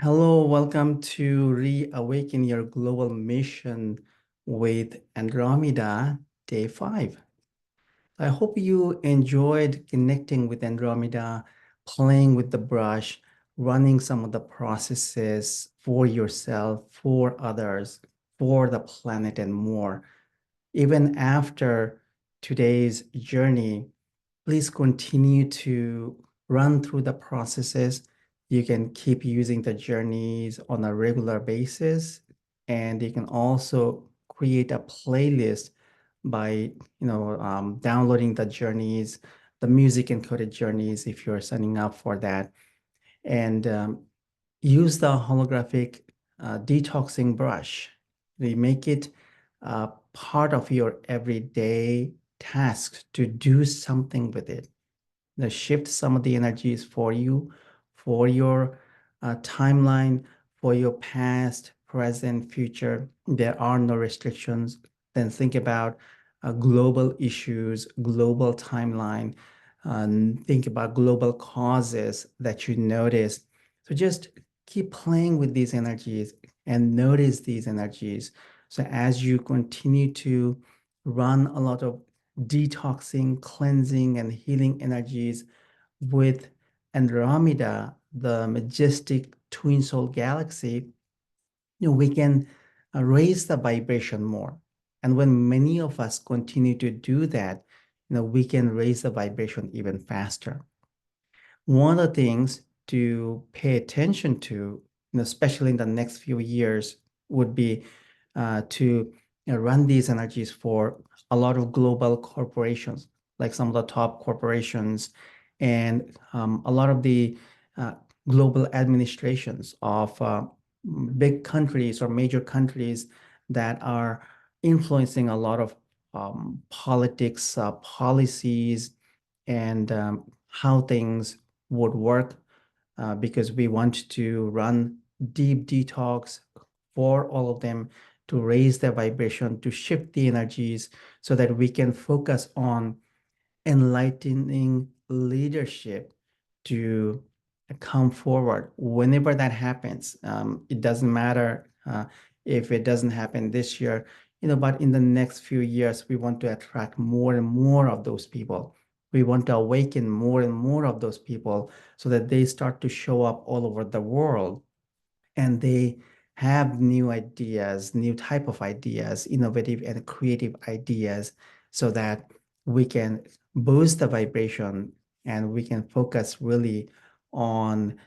Hello, welcome to Re-awaken Your Global Mission with Andromeda, Day 5. I hope you enjoyed connecting with Andromeda, playing with the brush, running some of the processes for yourself, for others, for the planet, and more. Even after today's journey, please continue to run through the processes. You can keep using the journeys on a regular basis, and you can also create a playlist by downloading the journeys, the music encoded journeys if you're signing up for that, and use the holographic detoxing brush. We make it part of your everyday task to do something with it. Shift some of the energies for you, for your timeline, for your past, present, future. There are no restrictions. Then think about global issues, global timeline, think about global causes that you notice. So just keep playing with these energies and notice these energies. So as you continue to run a lot of detoxing, cleansing, and healing energies with Andromeda, the majestic twin soul galaxy, we can raise the vibration more. And when many of us continue to do that, we can raise the vibration even faster. One of the things to pay attention to, especially in the next few years, would be to run these energies for a lot of global corporations, like some of the top corporations and a lot of the uh, global administrations of big countries or major countries that are influencing a lot of politics, policies, and how things would work because we want to run deep detox for all of them to raise their vibration, to shift the energies so that we can focus on enlightening leadership to come forward. Whenever that happens, it doesn't matter if it doesn't happen this year, but in the next few years, we want to attract more and more of those people. We want to awaken more and more of those people so that they start to show up all over the world and they have new ideas, new type of ideas, innovative and creative ideas, so that we can boost the vibration and we can focus really on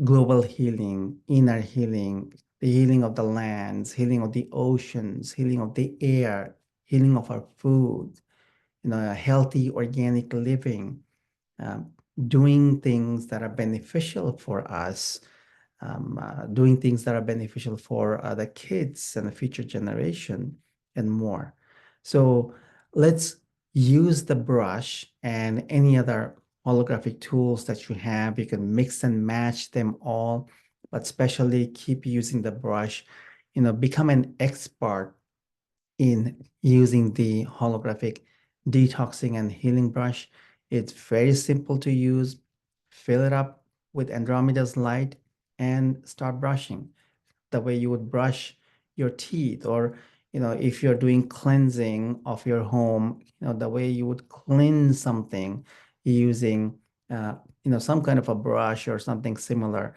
global healing, inner healing, the healing of the lands, healing of the oceans, healing of the air, healing of our food, a healthy organic living, um, doing things that are beneficial for us, doing things that are beneficial for the kids and the future generation and more. So let's use the brush and any other holographic tools that you have. You can mix and match them all, but especially keep using the brush. Become an expert in using the holographic detoxing and healing brush. It's very simple to use. Fill it up with Andromeda's light and start brushing the way you would brush your teeth, or if you're doing cleansing of your home, the way you would cleanse something using some kind of a brush or something similar.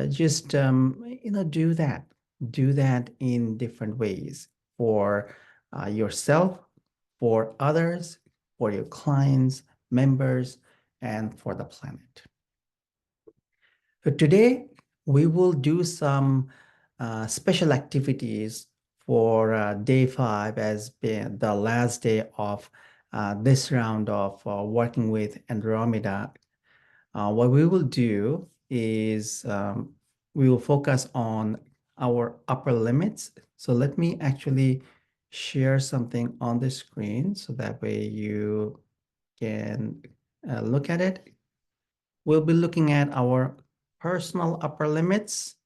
Just do that in different ways for yourself, for others, for your clients, members, and for the planet. So today we will do some special activities for day 5 as being the last day of this round of working with Andromeda. What we will do is we will focus on our upper limits. So let me actually share something on the screen so that way you can look at it. We'll be looking at our personal upper limits,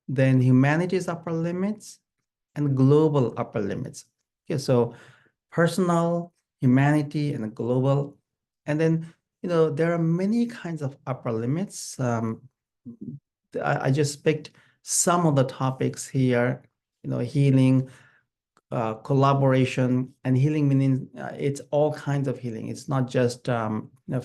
then humanity's upper limits, and global upper limits. Okay, so personal, humanity, and global. And then, there are many kinds of upper limits. I just picked some of the topics here, healing, collaboration, and healing meaning it's all kinds of healing. It's not just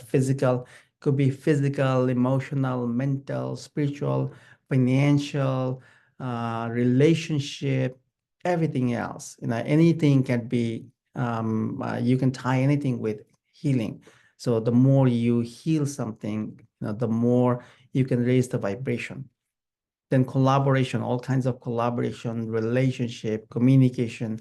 physical. It could be physical, emotional, mental, spiritual, financial, relationship, everything else. Anything can be. You can tie anything with healing. So the more you heal something, the more you can raise the vibration. Then collaboration, all kinds of collaboration, relationship, communication,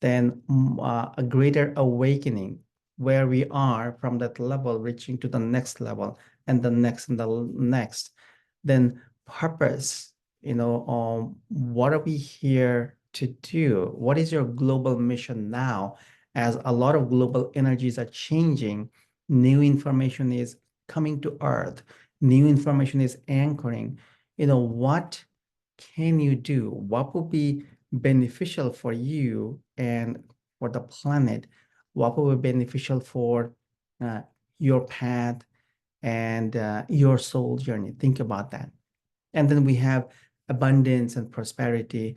then a greater awakening where we are from that level, reaching to the next level and the next and the next. Then purpose, what are we here to do? What is your global mission now? As a lot of global energies are changing, new information is coming to Earth, new information is anchoring. What can you do? What will be beneficial for you and for the planet? What will be beneficial for uh, your path and your soul journey? Think about that. And then we have abundance and prosperity,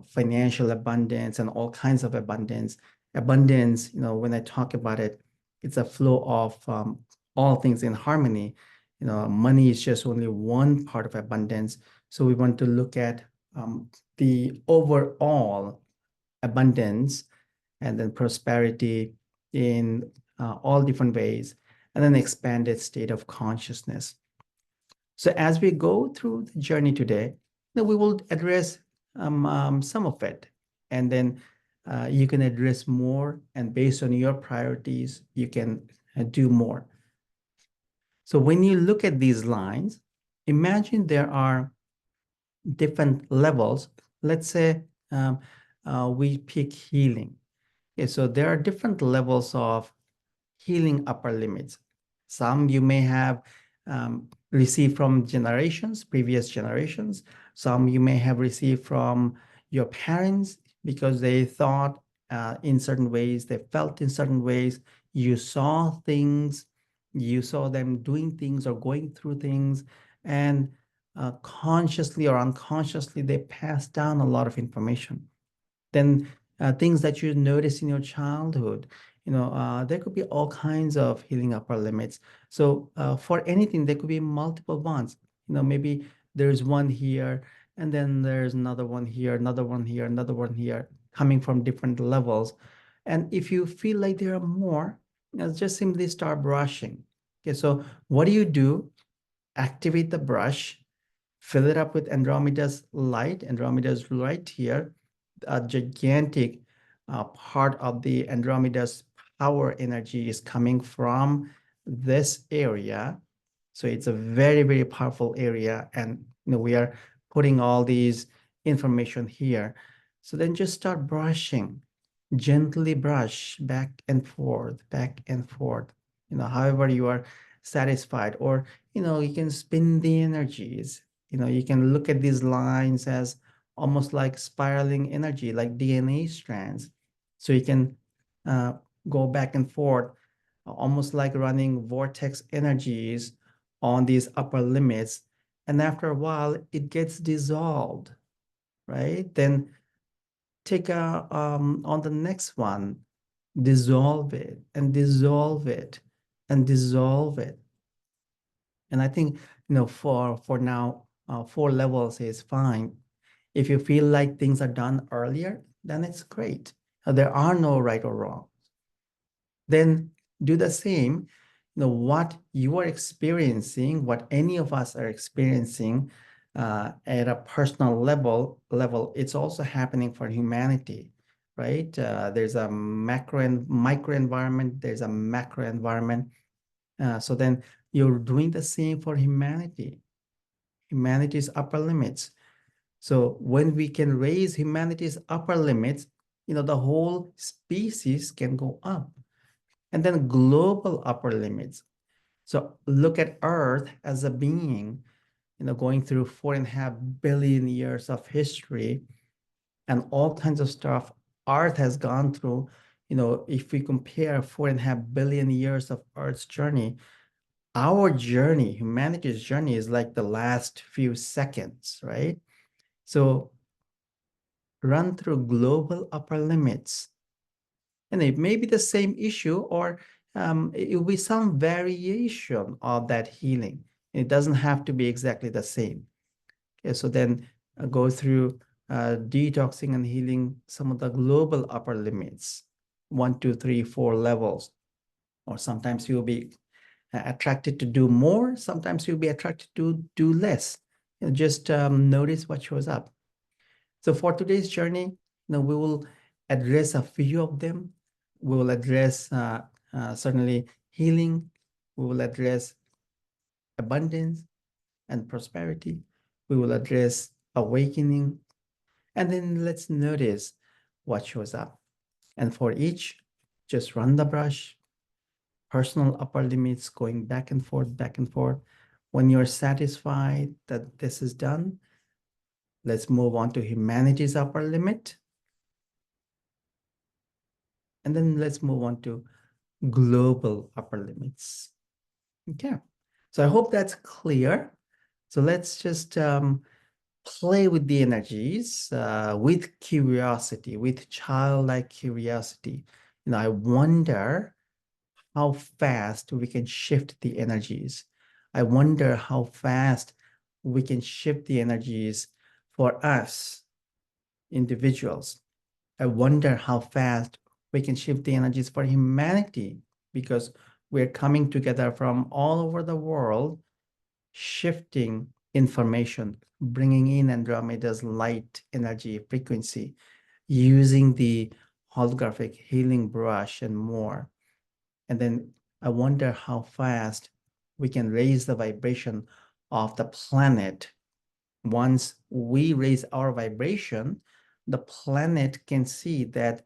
financial abundance and all kinds of abundance. Abundance, when I talk about it, it's a flow of all things in harmony. Money is just only one part of abundance. So we want to look at the overall abundance and then prosperity in all different ways, and then expanded state of consciousness. So as we go through the journey today, we will address some of it, and then you can address more, and based on your priorities, you can do more. So when you look at these lines, imagine there are different levels. Let's say we pick healing. Okay, so there are different levels of healing upper limits. Some you may have received from previous generations. Some you may have received from your parents because they thought in certain ways, they felt in certain ways. You saw things, you saw them doing things or going through things, and consciously or unconsciously, they passed down a lot of information. Then things that you notice in your childhood, there could be all kinds of healing upper limits. So for anything, there could be multiple ones. Maybe there's one here, and then there's another one here, another one here, another one here, coming from different levels. And if you feel like there are more, just simply start brushing. Okay, so what do? Activate the brush, fill it up with Andromeda's light. Andromeda's right here. A gigantic part of the Andromeda's power energy is coming from this area. So it's a very, very powerful area. And we are putting all these information here. So then just start brushing, gently brush back and forth, however you are satisfied, or, you can spin the energies. You can look at these lines as almost like spiraling energy, like DNA strands. So you can uh, go back and forth, almost like running vortex energies on these upper limits. And after a while, it gets dissolved, right? Then take on the next one, dissolve it and dissolve it and dissolve it. And I think, for now, 4 levels is fine. If you feel like things are done earlier, then it's great. There are no right or wrong. Then do the same. What you are experiencing, what any of us are experiencing at a personal level, it's also happening for humanity, right? There's a macro and micro environment, there's a macro environment. So then you're doing the same for humanity's upper limits. So when we can raise humanity's upper limits, the whole species can go up. And then global upper limits. So look at Earth as a being, going through 4.5 billion years of history and all kinds of stuff Earth has gone through. If we compare 4.5 billion years of Earth's journey, Our journey, humanity's journey, is like the last few seconds, right? So run through global upper limits. And it may be the same issue, or it will be some variation of that healing. It doesn't have to be exactly the same. Okay, so then go through detoxing and healing some of the global upper limits, 1, 2, 3, 4 levels. Or sometimes you'll be attracted to do more. Sometimes you'll be attracted to do less. Just notice what shows up. So for today's journey, we will address a few of them. We will address certainly healing. We will address abundance and prosperity. We will address awakening. And then let's notice what shows up. And for each, just run the brush, personal upper limits going back and forth, back and forth. When you're satisfied that this is done, let's move on to humanity's upper limit. And then let's move on to global upper limits. Okay. So I hope that's clear. So let's just play with the energies with curiosity, with childlike curiosity. I wonder how fast we can shift the energies. I wonder how fast we can shift the energies for us, individuals. I wonder how fast we can shift the energies for humanity, because we're coming together from all over the world, shifting information, bringing in Andromeda's light energy frequency, using the holographic healing brush and more. And then I wonder how fast we can raise the vibration of the planet. Once we raise our vibration, the planet can see that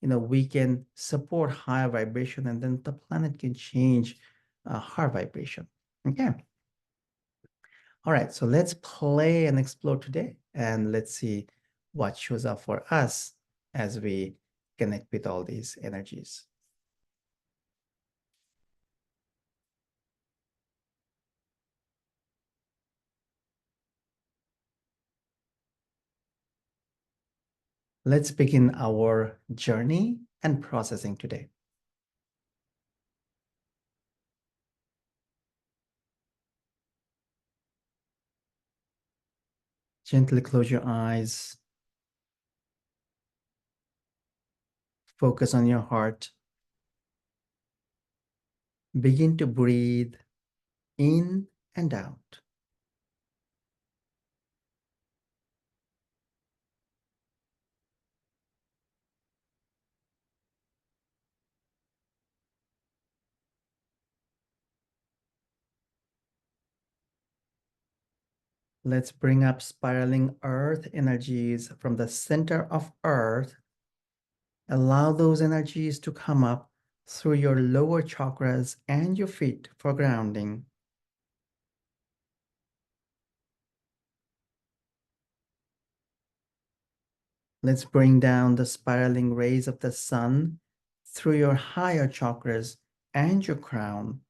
we can support higher vibration, and then the planet can change her vibration. Okay. All right, so let's play and explore today, and let's see what shows up for us as we connect with all these energies. Let's begin our journey and processing today. Gently close your eyes. Focus on your heart. Begin to breathe in and out. Let's bring up spiraling earth energies from the center of earth. Allow those energies to come up through your lower chakras and your feet for grounding. Let's bring down the spiraling rays of the sun through your higher chakras and your crown.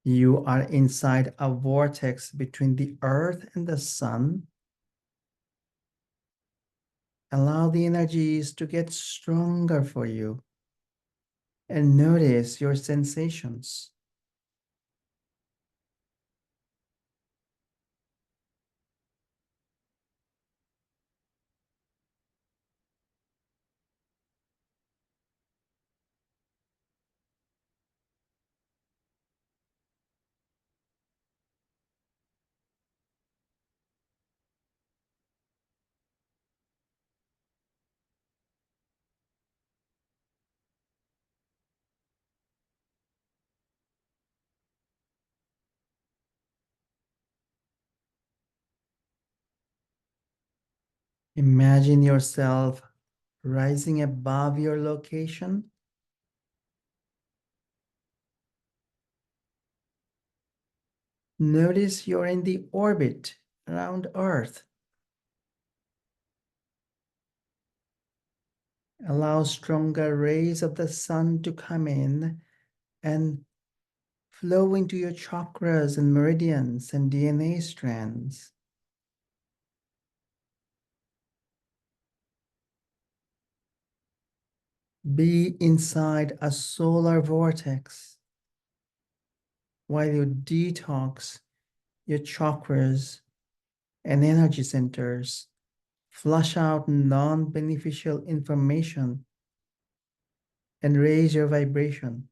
You are inside a vortex between the earth and the sun. Allow the energies to get stronger for you, and notice your sensations. Imagine yourself rising above your location. Notice you're in the orbit around Earth. Allow stronger rays of the sun to come in and flow into your chakras and meridians and DNA strands. Be inside a solar vortex while you detox your chakras and energy centers. Flush out non-beneficial information and raise your vibration.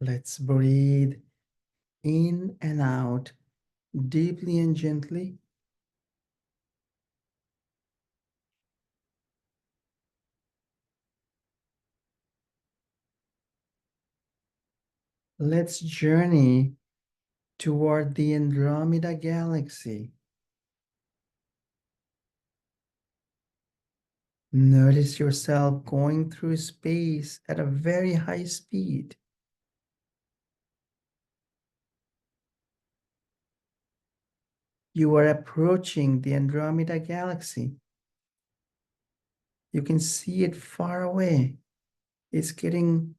Let's breathe in and out deeply and gently. Let's journey toward the Andromeda galaxy. Notice yourself going through space at a very high speed. You are approaching the Andromeda galaxy. You can see it far away. It's getting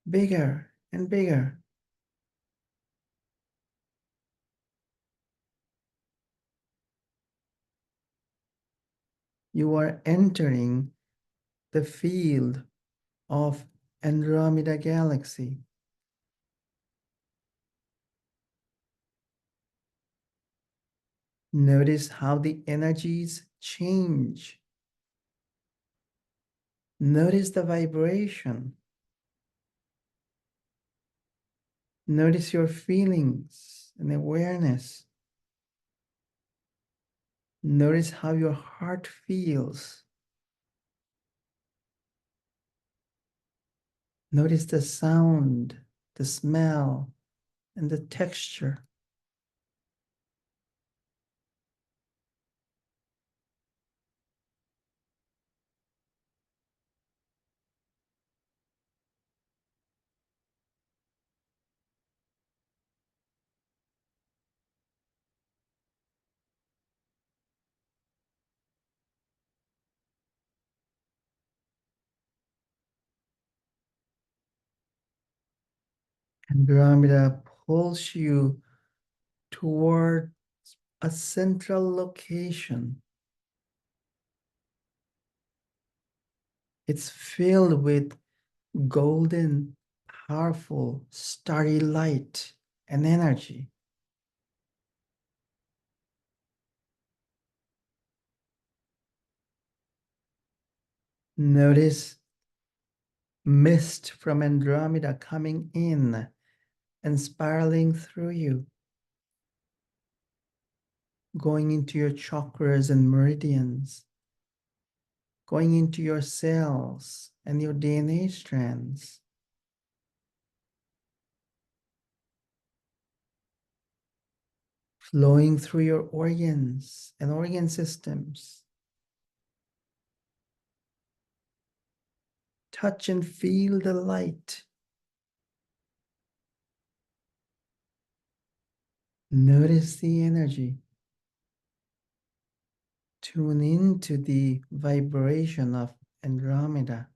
bigger and bigger. You are entering the field of Andromeda galaxy. Notice how the energies change. Notice the vibration. Notice your feelings and awareness. Notice how your heart feels. Notice the sound, the smell, and the texture. Andromeda pulls you toward a central location. It's filled with golden, powerful, starry light and energy. Notice mist from Andromeda coming in and spiraling through you, going into your chakras and meridians, going into your cells and your DNA strands, flowing through your organs and organ systems. Touch and feel the light. Notice the energy. Tune into the vibration of Andromeda.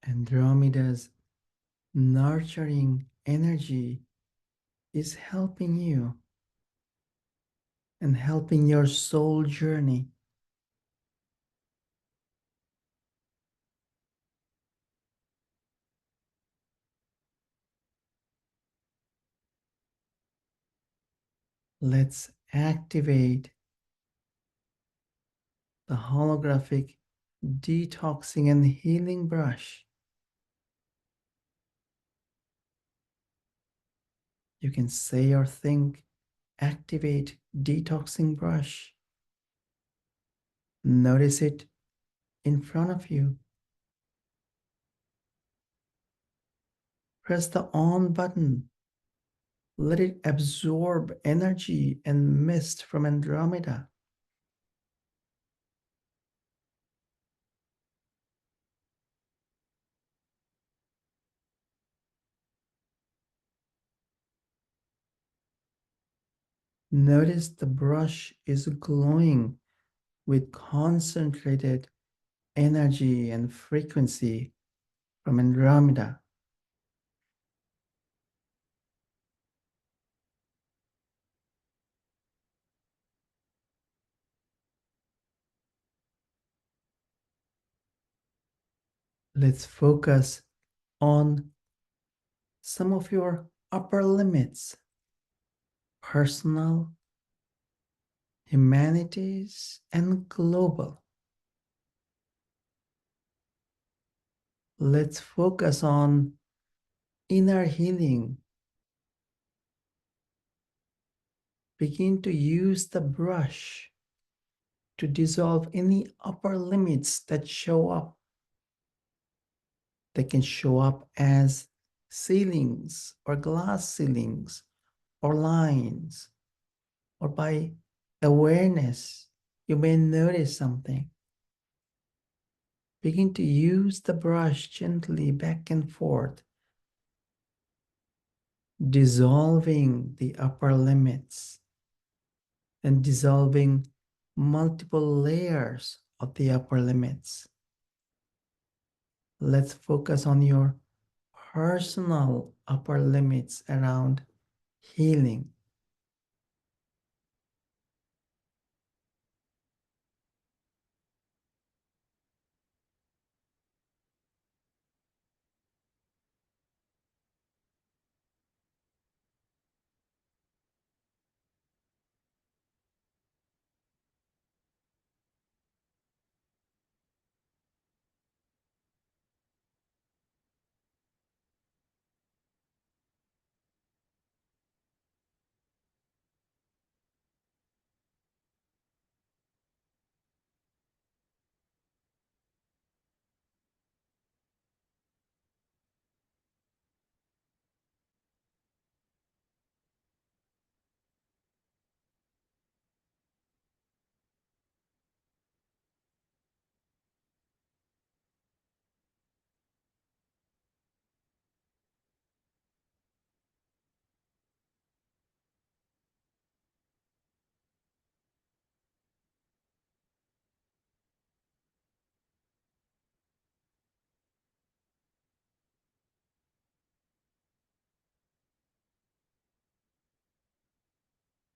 Andromeda's nurturing energy is helping you and helping your soul journey. Let's activate the holographic detoxing and healing brush. You can say or think, activate detoxing brush. Notice it in front of you. Press the on button. Let it absorb energy and mist from Andromeda. Notice the brush is glowing with concentrated energy and frequency from Andromeda. Let's focus on some of your upper limits, personal, humanities, and global. Let's focus on inner healing. Begin to use the brush to dissolve any upper limits that show up. They can show up as ceilings or glass ceilings or lines or by awareness. You may notice something. Begin to use the brush gently back and forth, dissolving the upper limits and dissolving multiple layers of the upper limits. Let's focus on your personal upper limits around healing.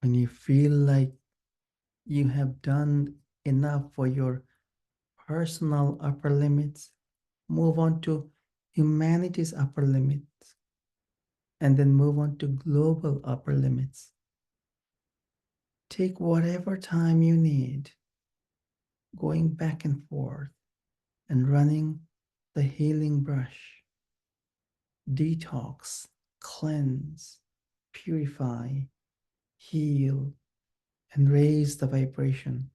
When you feel like you have done enough for your personal upper limits, move on to humanity's upper limits, and then move on to global upper limits. Take whatever time you need, going back and forth and running the healing brush. Detox, cleanse, purify, heal, and raise the vibration.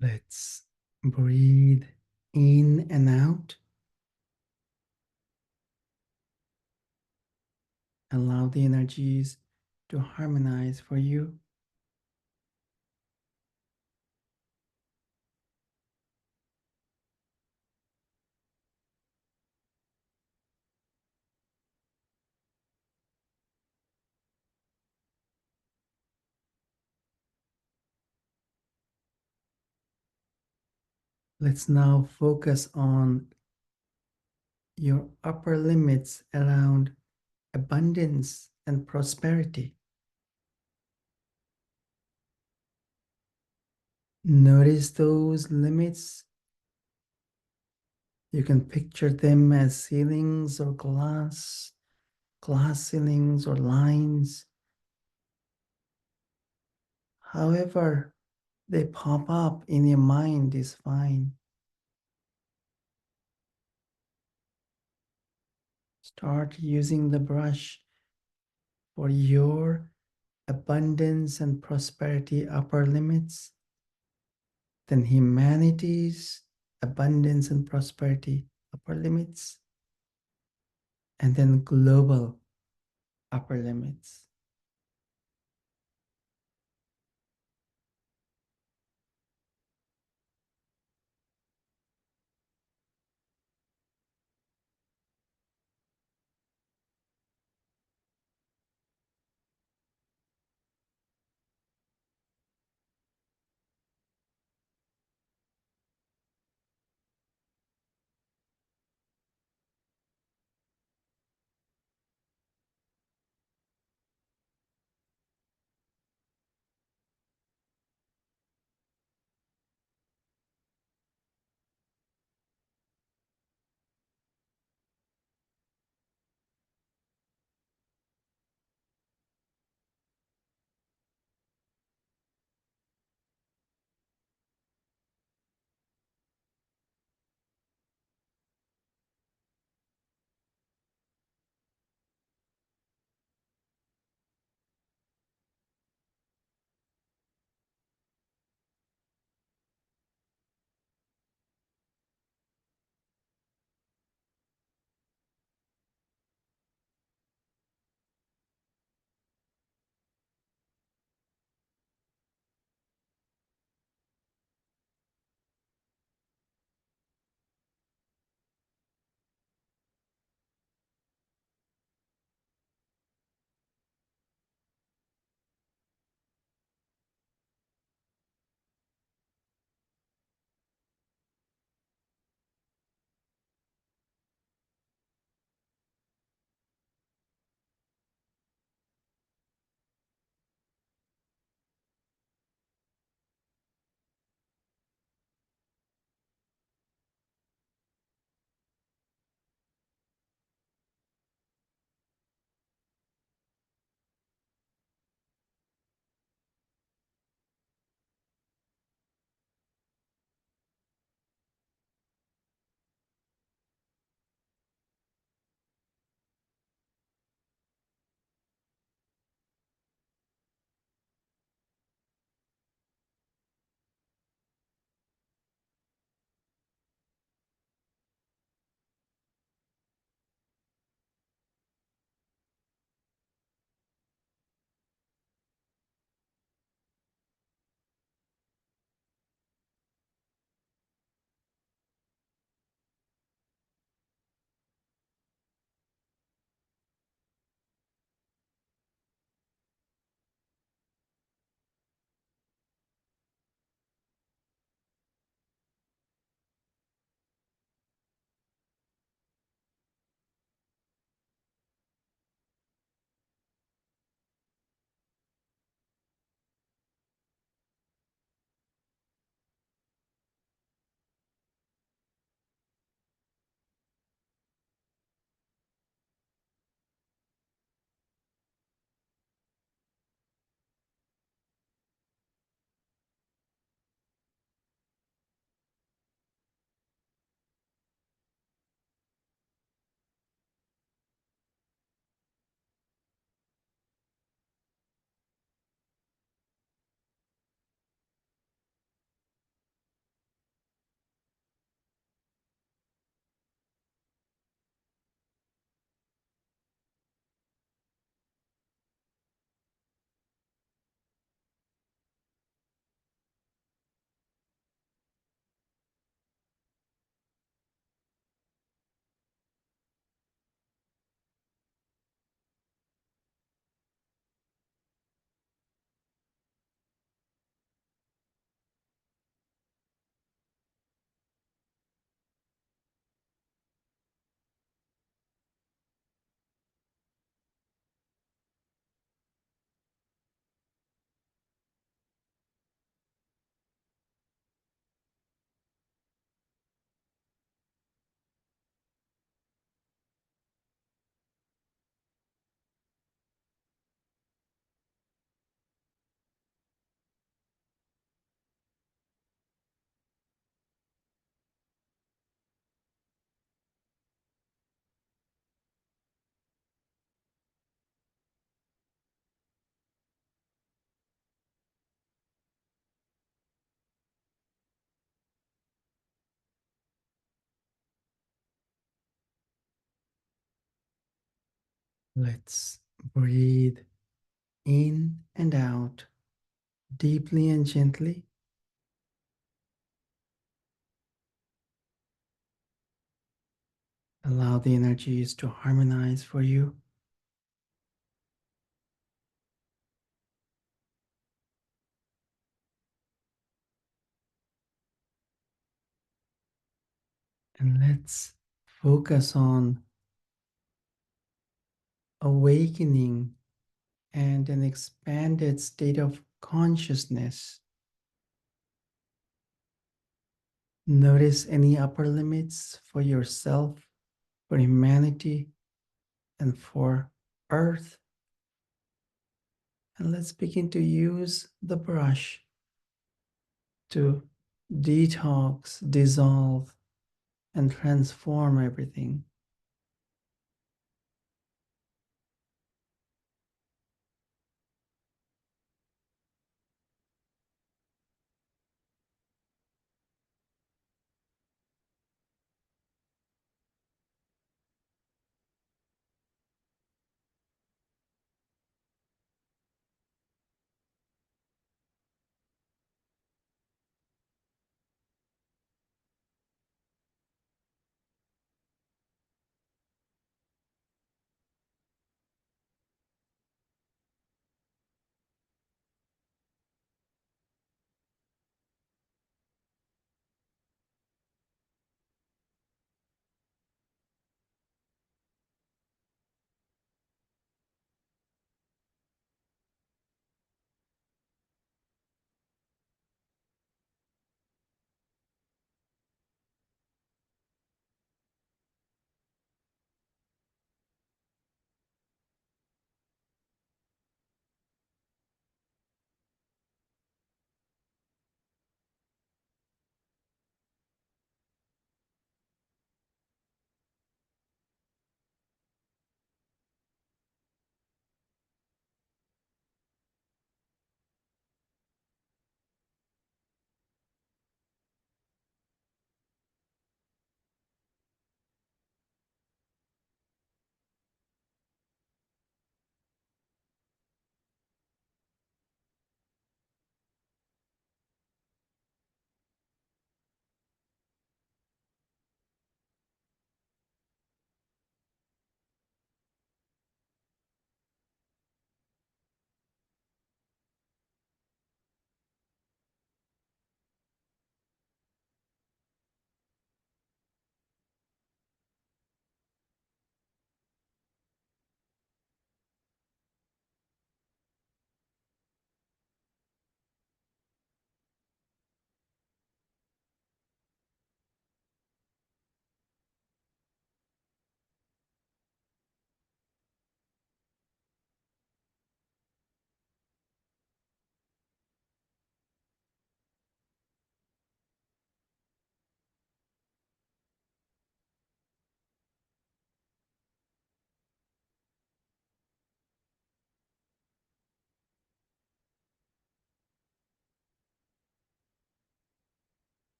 Let's breathe in and out. Allow the energies to harmonize for you. Let's now focus on your upper limits around abundance and prosperity. Notice those limits. You can picture them as ceilings or glass ceilings or lines. However, they pop up in your mind is fine. Start using the brush for your abundance and prosperity upper limits, then humanity's abundance and prosperity upper limits, and then global upper limits. Let's breathe in and out deeply and gently. Allow the energies to harmonize for you. And let's focus on awakening and an expanded state of consciousness. Notice any upper limits for yourself, for humanity, and for Earth. And let's begin to use the brush to detox, dissolve, and transform everything.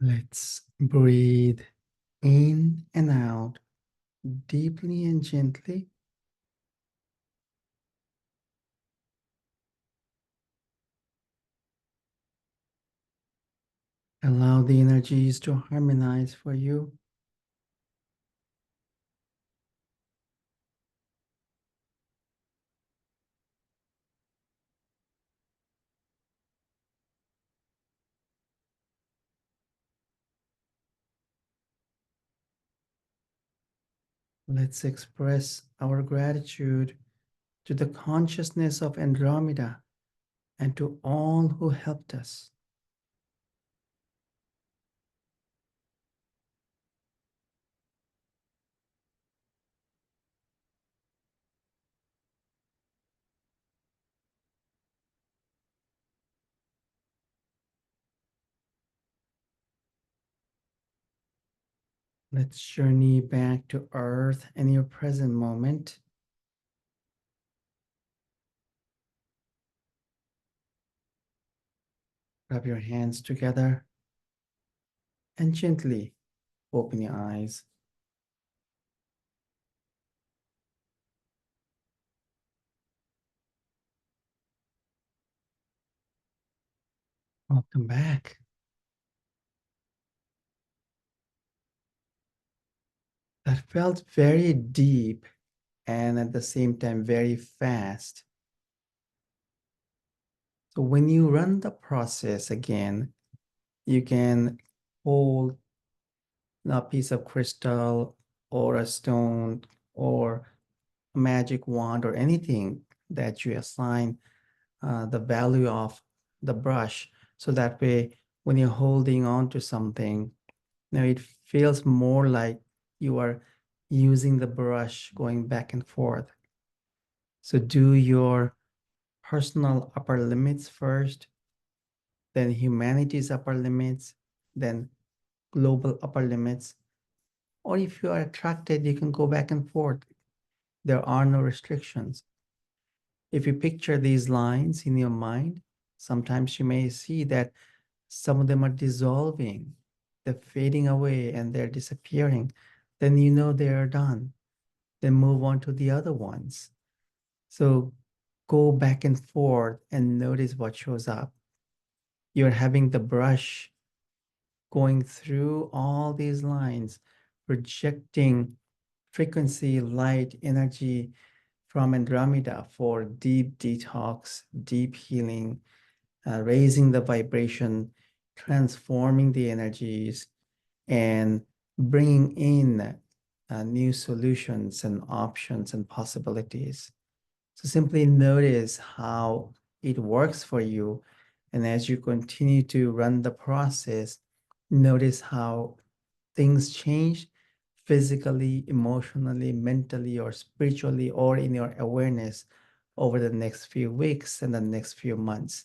Let's breathe in and out deeply and gently. Allow the energies to harmonize for you. Let's express our gratitude to the consciousness of Andromeda and to all who helped us. Let's journey back to Earth and your present moment. Rub your hands together and gently open your eyes. Welcome back. That felt very deep and at the same time very fast. So when you run the process again, you can hold a piece of crystal or a stone or a magic wand or anything that you assign the value of the brush. So that way, when you're holding on to something, it feels more like you are using the brush going back and forth. So do your personal upper limits first, then humanity's upper limits, then global upper limits. Or if you are attracted, you can go back and forth. There are no restrictions. If you picture these lines in your mind, sometimes you may see that some of them are dissolving, they're fading away and they're disappearing. Then you know they are done. Then move on to the other ones. So go back and forth and notice what shows up. You're having the brush going through all these lines, projecting frequency, light, energy from Andromeda for deep detox, deep healing, raising the vibration, transforming the energies, and bringing in new solutions and options and possibilities. So simply notice how it works for you. And as you continue to run the process, notice how things change physically, emotionally, mentally, or spiritually, or in your awareness over the next few weeks and the next few months.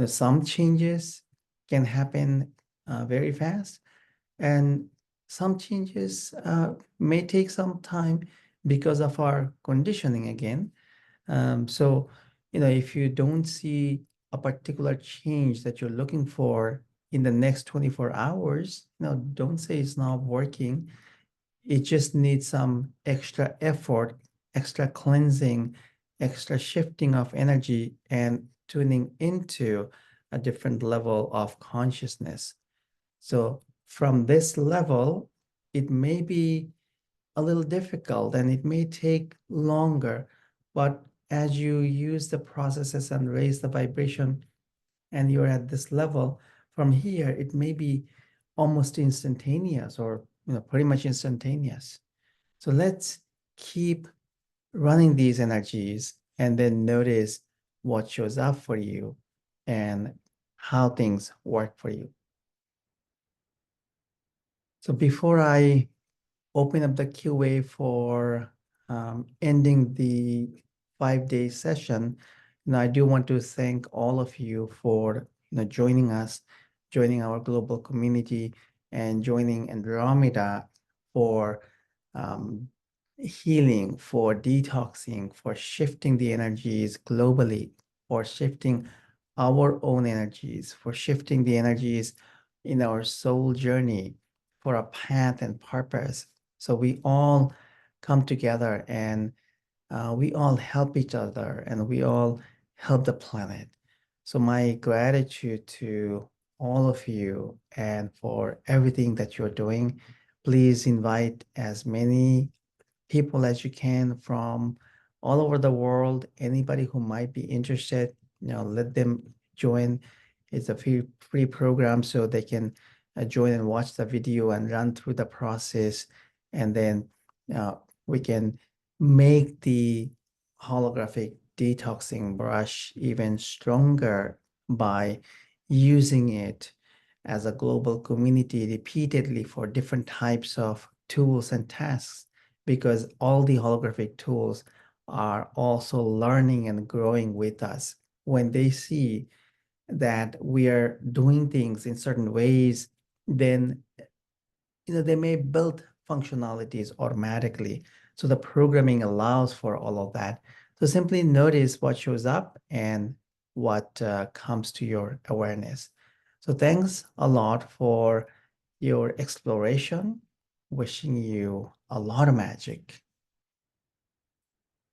Some changes can happen very fast, and some changes may take some time because of our conditioning again. So, if you don't see a particular change that you're looking for in the next 24 hours, don't say it's not working. It just needs some extra effort, extra cleansing, extra shifting of energy, and tuning into a different level of consciousness. So, from this level, it may be a little difficult and it may take longer, but as you use the processes and raise the vibration and you're at this level, from here it may be almost instantaneous or pretty much instantaneous. So let's keep running these energies and then notice what shows up for you and how things work for you. So before I open up the QA for ending the 5-day session, I do want to thank all of you for joining us, joining our global community, and joining Andromeda for um, healing, for detoxing, for shifting the energies globally, for shifting our own energies, for shifting the energies in our soul journey for a path and purpose. So we all come together and we all help each other and we all help the planet. So my gratitude to all of you and for everything that you're doing. Please invite as many people as you can from all over the world. Anybody who might be interested, let them join. It's a free program, so they can join and watch the video and run through the process, and then uh, we can make the holographic detoxing brush even stronger by using it as a global community repeatedly for different types of tools and tasks, because all the holographic tools are also learning and growing with us. When they see that we are doing things in certain ways, then they may build functionalities automatically. So the programming allows for all of that. So simply notice what shows up and what comes to your awareness. So thanks a lot for your exploration. Wishing you a lot of magic.